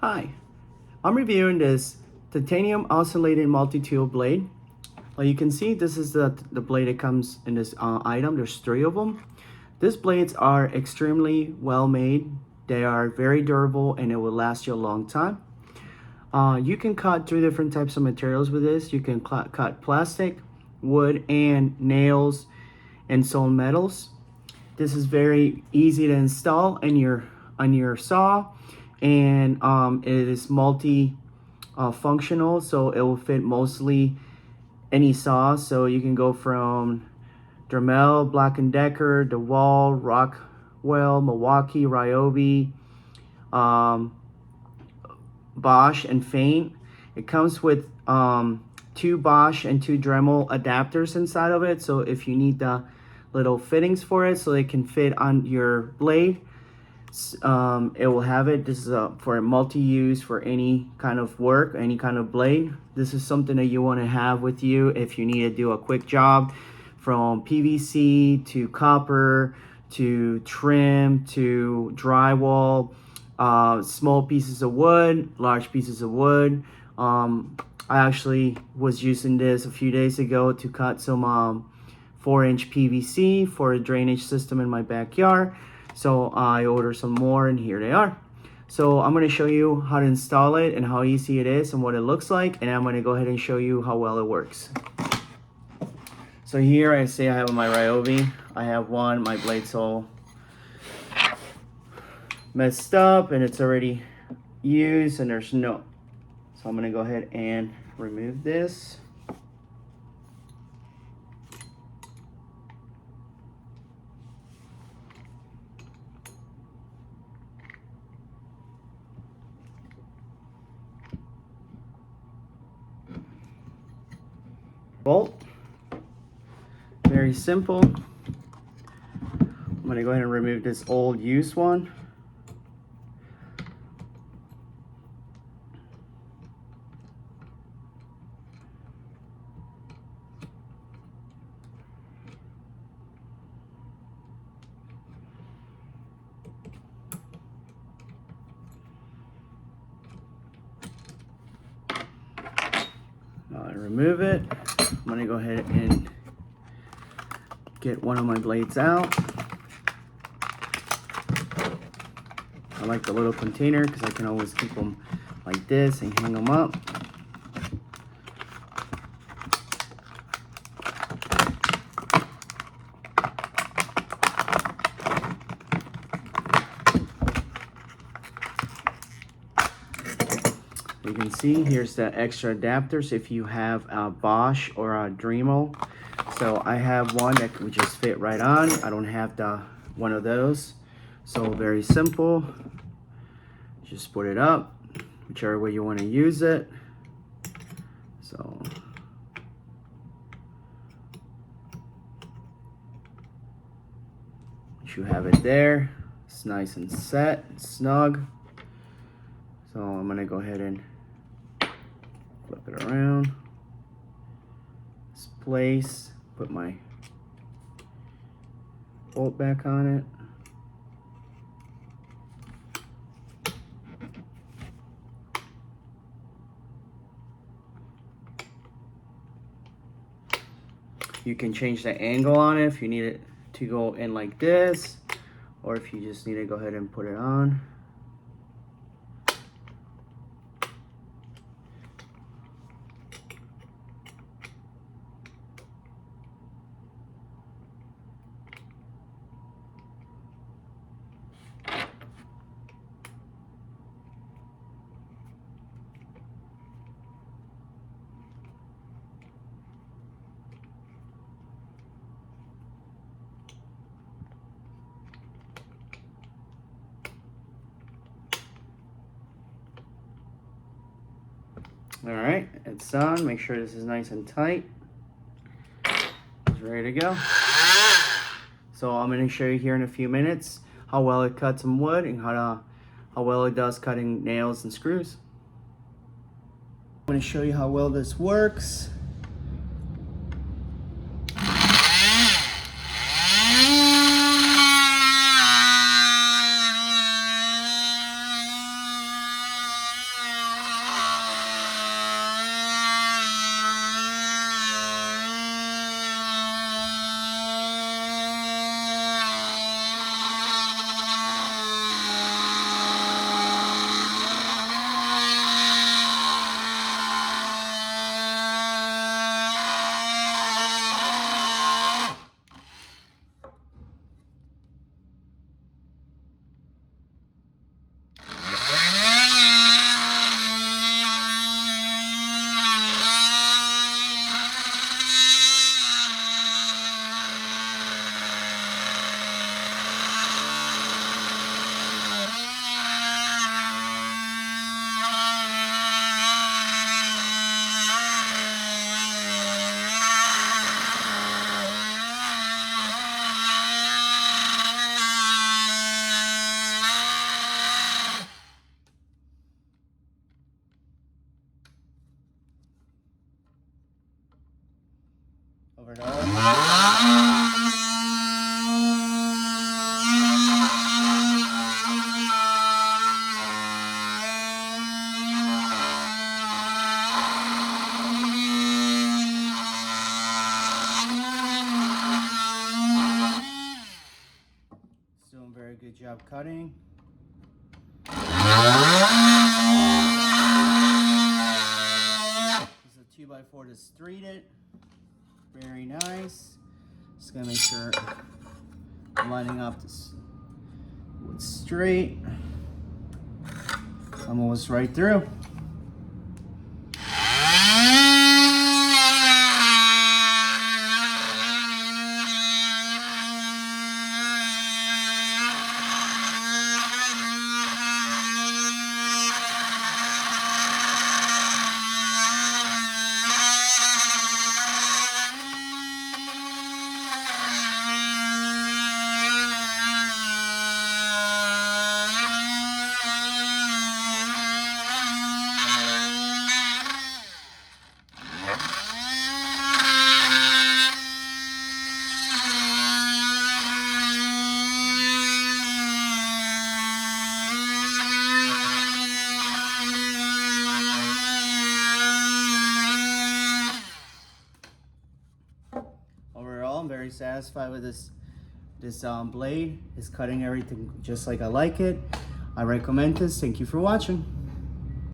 Hi, I'm reviewing this titanium oscillating multi-tool blade. Well, you can see this is the blade that comes in this item. There's 3 of them. These blades are extremely well made. They are very durable and it will last you a long time. You can cut 3 different types of materials with this. You can cut plastic, wood, and nails and solid metals. This is very easy to install on your saw, and it is multi functional, so it will fit mostly any saw. So you can go from Dremel, Black & Decker, DeWalt, Rockwell, Milwaukee, Ryobi, Bosch, and Feint. It comes with 2 Bosch and 2 Dremel adapters inside of it, so if you need the little fittings for it so it can fit on your blade, it will have it. This is for a multi-use for any kind of work, any kind of blade. This is something that you want to have with you if you need to do a quick job, from PVC to copper to trim to drywall, small pieces of wood, large pieces of wood. I actually was using this a few days ago to cut some 4-inch PVC for a drainage system in my backyard. So I ordered some more and here they are. So I'm going to show you how to install it and how easy it is and what it looks like, and I'm going to go ahead and show you how well it works. So here I say I have my Ryobi. I have one, my blade's all messed up and it's already used and there's no. So I'm going to go ahead and remove this. Bolt. Very simple. I'm going to go ahead and remove this old used one. Remove it. I'm going to go ahead and get one of my blades out. I like the little container because I can always keep them like this and hang them up. You can see here's the extra adapters if you have a Bosch or a Dremel. So I have one that would just fit right on. I don't have one of those. So very simple. Just put it up, whichever way you want to use it. So you have it there. It's nice and set, snug. So I'm gonna go ahead and flip it around. This place, put my bolt back on it. You can change the angle on it if you need it to go in like this, or if you just need to go ahead and put it on. All right, it's on. Make sure this is nice and tight. It's ready to go. So I'm going to show you here in a few minutes how well it cuts some wood and how well it does cutting nails and screws. I'm going to show you how well this works. cutting. This is a 2x4 to straight it. Very nice. Just gonna make sure I'm lining up this wood straight. I'm almost right through. Overall, I'm very satisfied with this blade. It's cutting everything just like I like it. I recommend this. Thank you for watching.